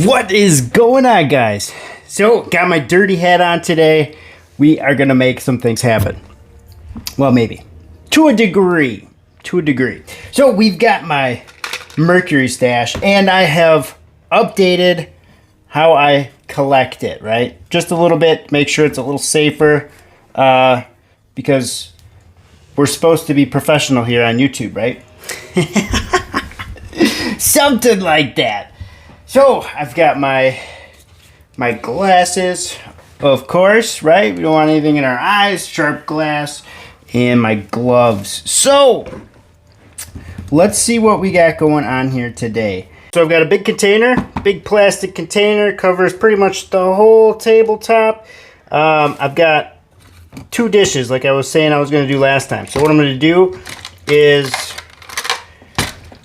What is going on, guys? So, got my dirty hat on today. We are going to make some things happen. Well, maybe. To a degree. So, we've got my Mercury stash, and I have updated how I collect it, right? Just a little bit, make sure it's a little safer, because we're supposed to be professional here on YouTube, right? Something like that. So, I've got my glasses, of course, right? We don't want anything in our eyes, sharp glass, and my gloves. So, let's see what we got going on here today. So, I've got a big container, big plastic container, covers pretty much the whole tabletop. I've got 2 dishes, like I was saying I was going to do last time. So, what I'm going to do is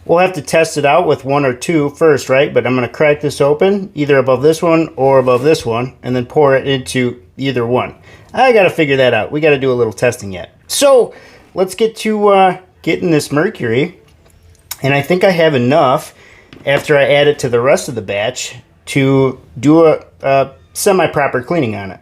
we'll have to test it out with 1 or 2 first, right? But I'm going to crack this open, either above this one or above this one, and then pour it into either one. I got to figure that out. We got to do a little testing yet. So let's get to getting this mercury. And I think I have enough after I add it to the rest of the batch to do a semi-proper cleaning on it.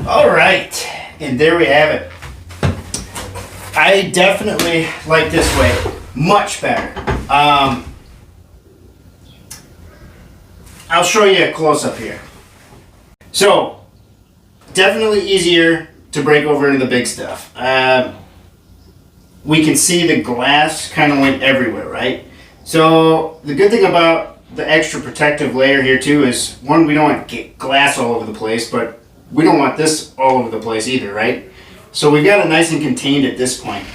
All right, and there we have it. I definitely like this way much better. I'll show you a close-up here. So, definitely easier to break over into the big stuff. We can see the glass kind of went everywhere, right? So, the good thing about the extra protective layer here too is, one, we don't want to get glass all over the place, but we don't want this all over the place either, right? So we've got it nice and contained at this point.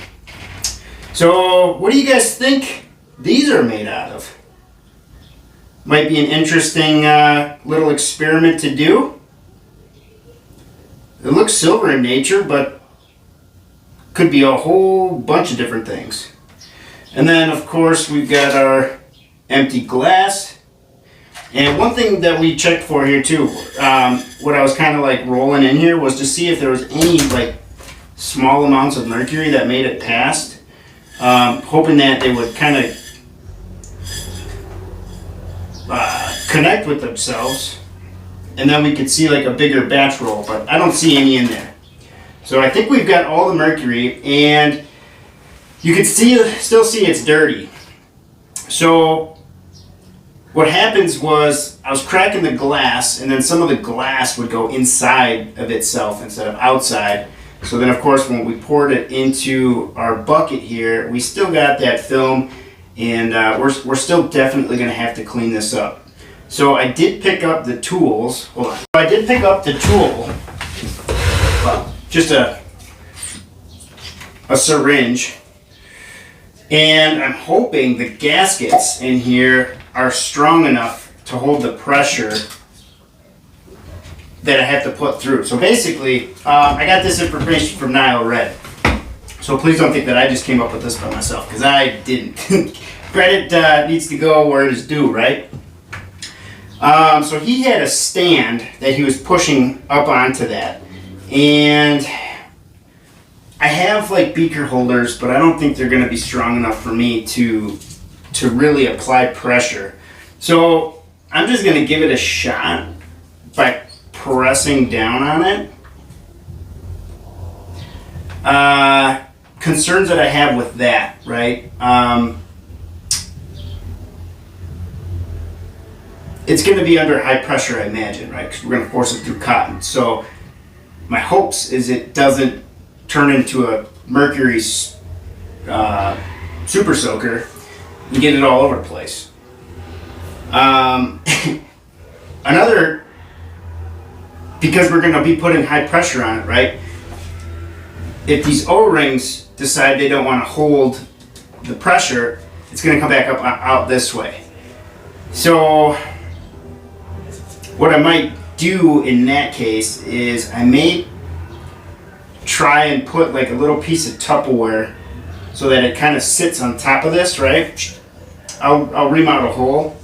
So what do you guys think these are made out of? Might be an interesting little experiment to do. It looks silver in nature, but could be a whole bunch of different things. And then of course we've got our empty glass. And one thing that we checked for here too, what I was kind of like rolling in here was to see if there was any like small amounts of mercury that made it past, hoping that they would kind of connect with themselves, and then we could see like a bigger batch roll, but I don't see any in there. So I think we've got all the mercury, and you can still see it's dirty. So what happens was I was cracking the glass, and then some of the glass would go inside of itself instead of outside. So then of course when we poured it into our bucket here, we still got that film, and we're still definitely going to have to clean this up. So I did pick up the tools. Hold on. I did pick up the tool, well, just a syringe, and I'm hoping the gaskets in here are strong enough to hold the pressure that I have to put through. So basically, I got this information from Nile Red. So please don't think that I just came up with this by myself, because I didn't. Credit needs to go where it is due, right? So he had a stand that he was pushing up onto that. And I have like beaker holders, but I don't think they're gonna be strong enough for me to really apply pressure. So I'm just going to give it a shot by pressing down on it. Concerns that I have with that, right? it's going to be under high pressure, I imagine, right? Because we're going to force it through cotton. So my hopes is it doesn't turn into a Mercury super soaker and get it all over the place. Another, because we're going to be putting high pressure on it, right? If these O-rings decide they don't want to hold the pressure, it's going to come back up out this way. So what I might do in that case is I may try and put like a little piece of Tupperware so that it kind of sits on top of this, right? I'll ream out a hole,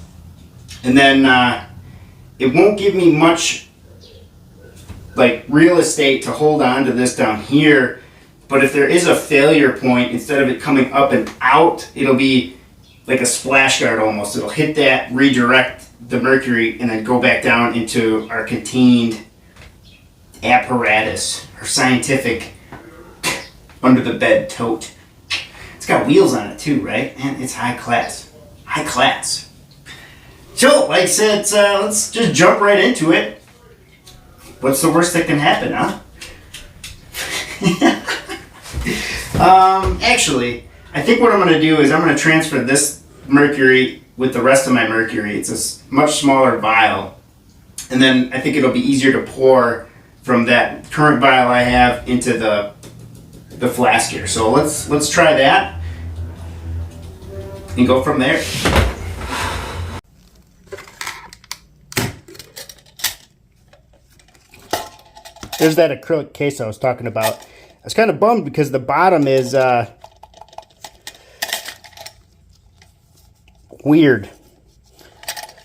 and then it won't give me much like real estate to hold on to this down here. But if there is a failure point, instead of it coming up and out, it'll be like a splash guard almost. It'll hit that, redirect the mercury, and then go back down into our contained apparatus, our scientific under the bed tote. It's got wheels on it too, right? Man, it's high class. High class. So, like I said, let's just jump right into it. What's the worst that can happen, huh? Actually, I think what I'm going to do is I'm going to transfer this mercury with the rest of my mercury. It's a much smaller vial. And then I think it'll be easier to pour from that current vial I have into the flask here. So let's try that and go from there. There's that acrylic case I was talking about. I was kind of bummed because the bottom is weird.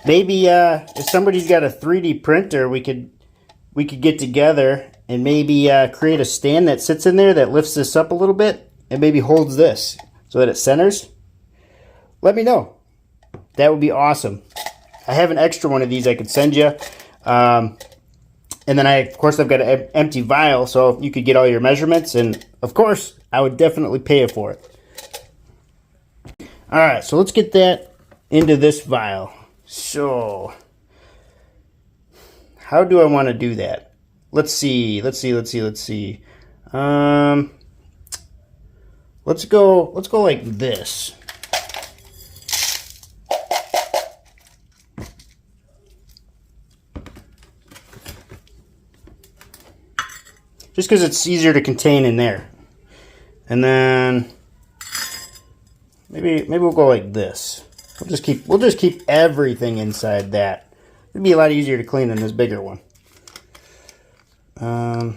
Maybe if somebody's got a 3D printer, we could get together and maybe create a stand that sits in there that lifts this up a little bit and maybe holds this so that it centers. Let me know. That would be awesome. I have an extra one of these I could send you. And then of course, I've got an empty vial, so you could get all your measurements. And of course, I would definitely pay you for it. All right, so let's get that into this vial. So, how do I want to do that? Let's see. Let's go like this. Just because it's easier to contain in there. And then maybe we'll go like this. We'll just keep everything inside that. It'd be a lot easier to clean than this bigger one. I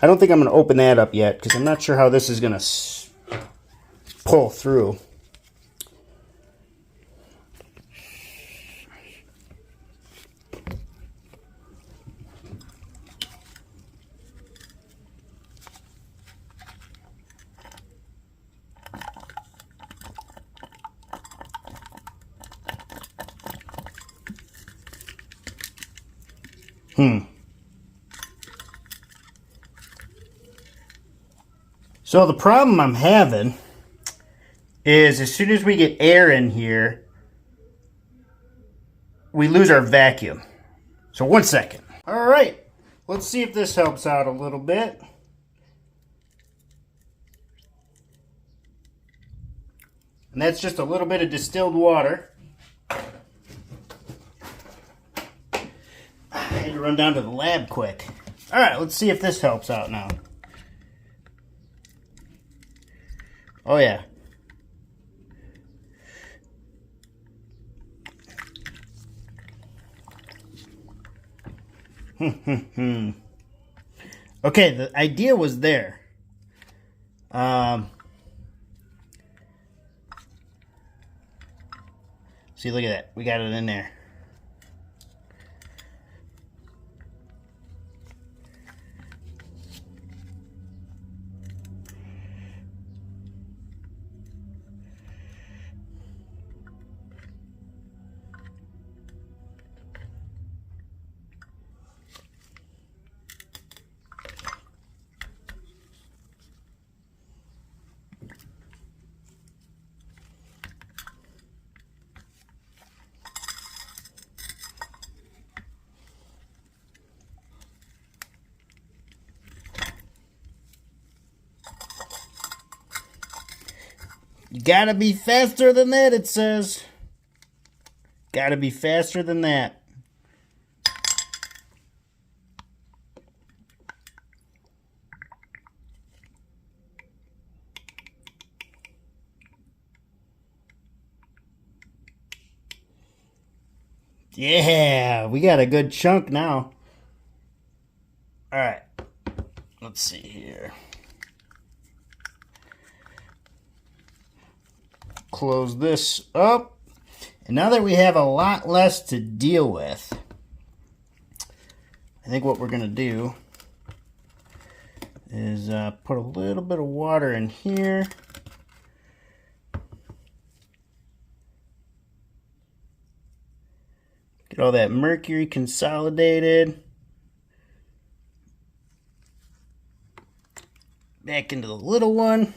don't think I'm going to open that up yet because I'm not sure how this is going to pull through. So the problem I'm having is as soon as we get air in here, we lose our vacuum. So 1 second. All right, let's see if this helps out a little bit. And that's just a little bit of distilled water. I had to run down to the lab quick. All right, let's see if this helps out now. Oh, yeah. Okay, the idea was there. See, look at that. We got it in there. You gotta be faster than that, it says. Gotta be faster than that. Yeah, we got a good chunk now. All right, let's see here. Close this up. And now that we have a lot less to deal with, I think what we're going to do is put a little bit of water in here. Get all that mercury consolidated. Back into the little one.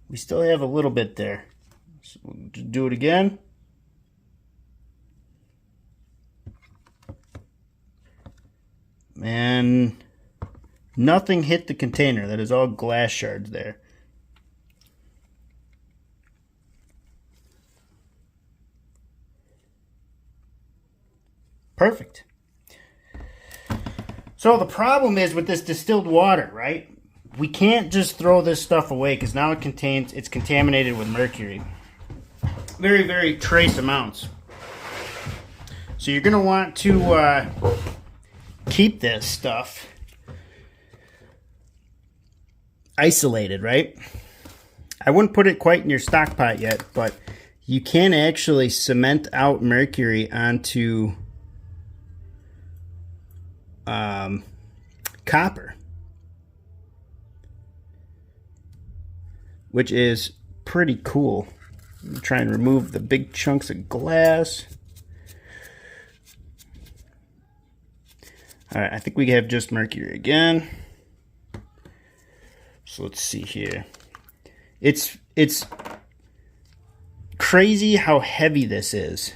We still have a little bit there. So we'll just do it again. And nothing hit the container. That is all glass shards there. Perfect. So the problem is with this distilled water, right? We can't just throw this stuff away because now it's contaminated with mercury. Very, very trace amounts. So you're going to want to keep this stuff isolated, right? I wouldn't put it quite in your stock pot yet, but you can actually cement out mercury onto copper, which is pretty cool. I'm gonna try and remove the big chunks of glass. All right, I think we have just mercury again. So let's see here. It's crazy how heavy this is.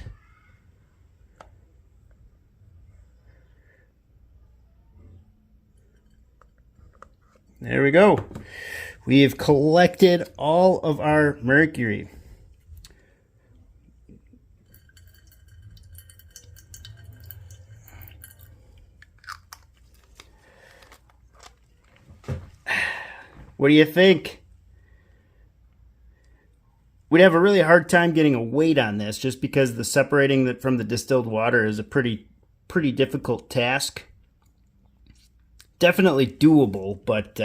There we go. We have collected all of our mercury. What do you think? We'd have a really hard time getting a weight on this just because the separating that from the distilled water is a pretty difficult task. Definitely doable, but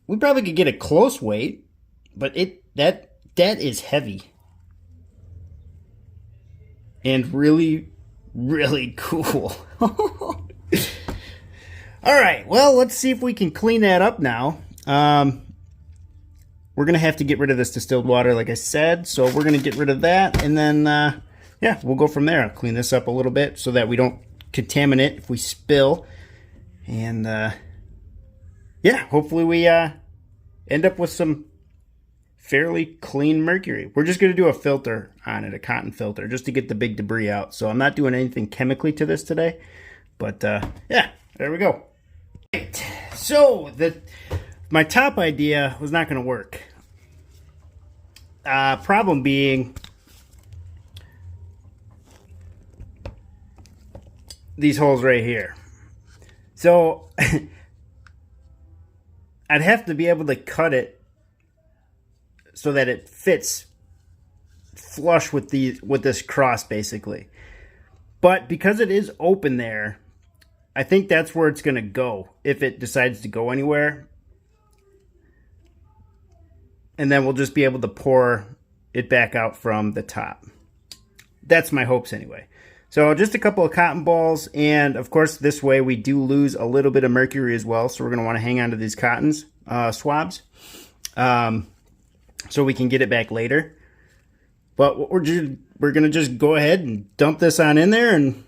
we probably could get a close weight, but that is heavy and really cool. All right, well, let's see if we can clean that up now. We're gonna have to get rid of this distilled water, like I said, so we're gonna get rid of that, and then yeah, we'll go from there. I'll clean this up a little bit so that we don't contaminate if we spill, and yeah, hopefully we end up with some fairly clean mercury. We're just going to do a filter on it, a cotton filter, just to get the big debris out. So I'm not doing anything chemically to this today, but yeah, there we go. Right. So my top idea was not going to work. Problem being these holes right here. So I'd have to be able to cut it so that it fits flush with this cross, basically. But because it is open there, I think that's where it's going to go if it decides to go anywhere. And then we'll just be able to pour it back out from the top. That's my hopes anyway. So just a couple of cotton balls, and of course this way we do lose a little bit of mercury as well, so we're going to want to hang on to these cottons swabs so we can get it back later. But what we're going to just go ahead and dump this on in there and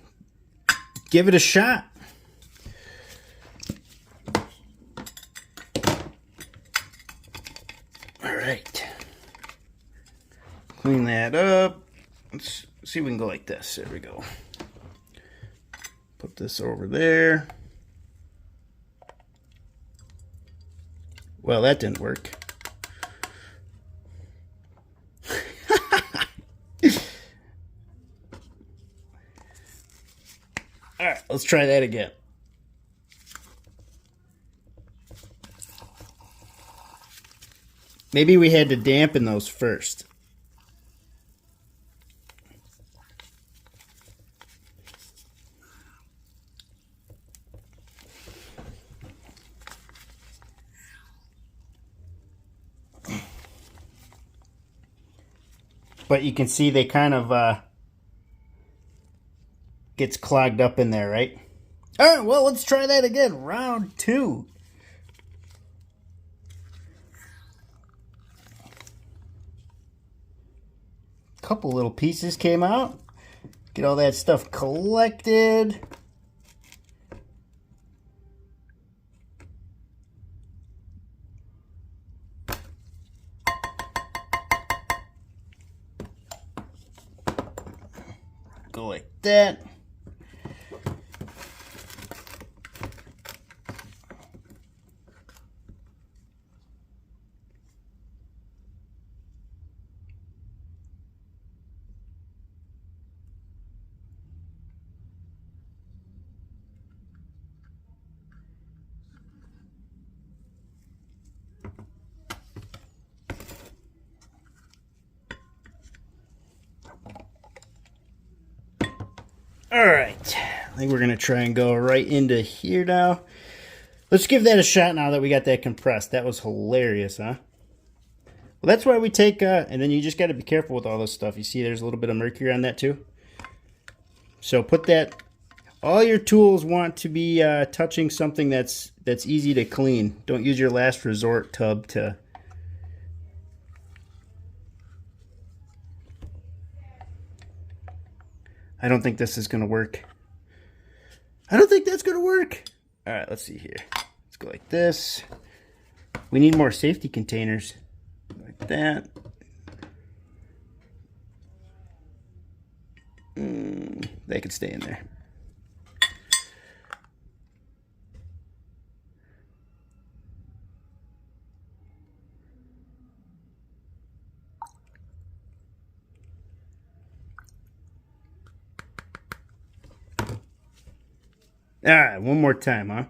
give it a shot. All right. Clean that up. Let's see if we can go like this. There we go. Put this over there. Well, that didn't work. All right, let's try that again. Maybe we had to dampen those first. But you can see they kind of gets clogged up in there, right? All right, well, let's try that again. Round 2. Couple little pieces came out. Get all that stuff collected. Go like that. All right, I think we're gonna try and go right into here now. Let's give that a shot now that we got that compressed. That was hilarious, huh? Well, that's why we take, and then you just got to be careful with all this stuff. You see there's a little bit of mercury on that too. So put that, all your tools want to be touching something that's easy to clean. Don't use your last resort tub to... I don't think this is going to work. I don't think that's going to work. All right, let's see here. Let's go like this. We need more safety containers. Like that. They could stay in there. All right, one more time, huh?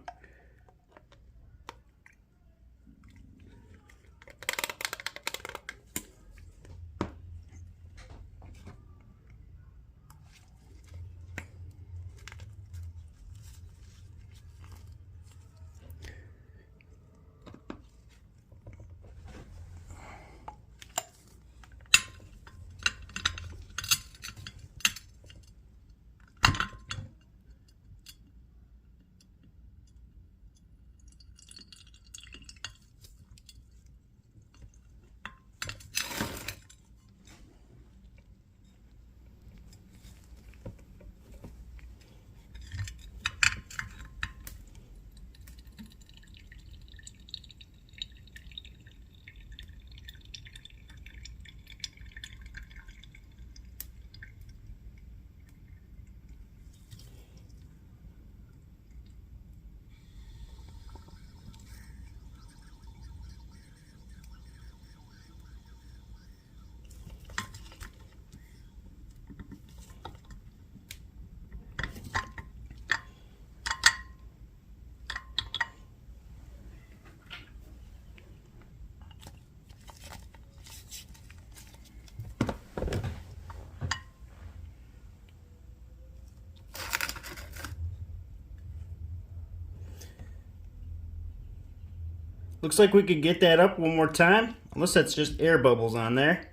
Looks like we could get that up one more time, unless that's just air bubbles on there.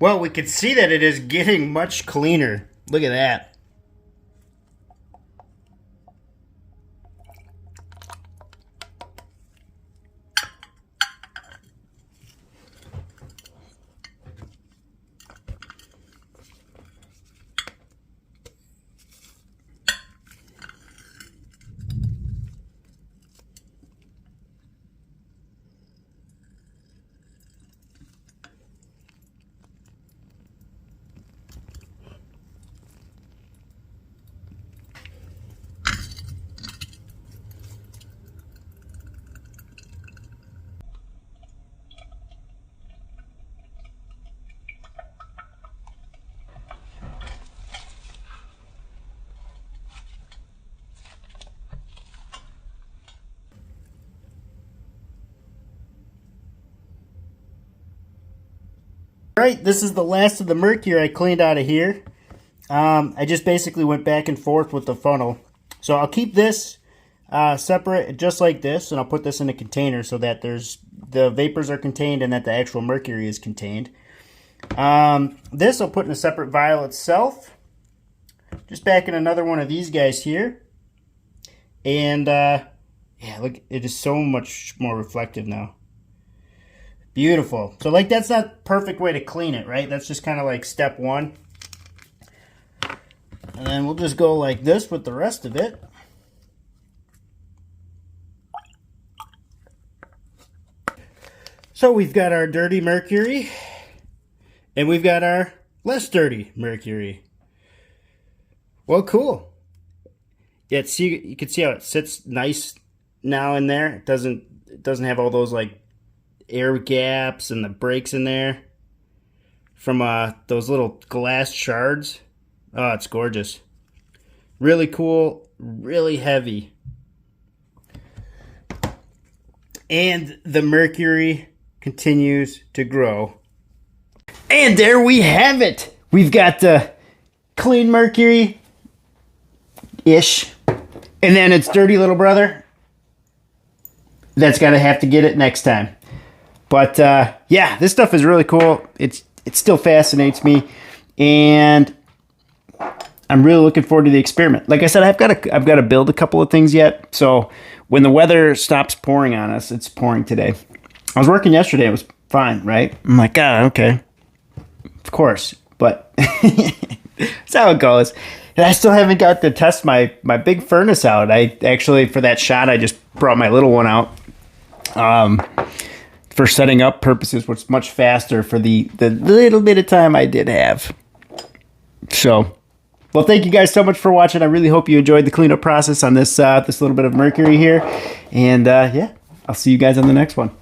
Well, we can see that it is getting much cleaner. Look at that. Right, this is the last of the mercury I cleaned out of here. I just basically went back and forth with the funnel. So I'll keep this separate just like this, and I'll put this in a container so that the vapors are contained and that the actual mercury is contained. This I'll put in a separate vial itself. Just back in another one of these guys here. And yeah, look, it is so much more reflective now. Beautiful. So like that's not the perfect way to clean it, right? That's just kind of like step one. And then we'll just go like this with the rest of it. So we've got our dirty mercury and we've got our less dirty mercury. Well, cool. Yeah, see, you can see how it sits nice now in there. It doesn't have all those like air gaps and the breaks in there from those little glass shards. Oh, it's gorgeous. Really cool, really heavy. And the mercury continues to grow. And there we have it. We've got the clean mercury-ish. And then it's dirty little brother. That's got to have to get it next time. But yeah, this stuff is really cool. It still fascinates me, and I'm really looking forward to the experiment. Like I said, I've got to build a couple of things yet. So when the weather stops pouring on us, it's pouring today. I was working yesterday; it was fine, right? I'm like, okay, of course, but that's how it goes. And I still haven't got to test my big furnace out. I actually, for that shot, I just brought my little one out. For setting up purposes, was much faster for the little bit of time I did have. So, well, thank you guys so much for watching. I really hope you enjoyed the cleanup process on this little bit of mercury here. And yeah, I'll see you guys on the next one.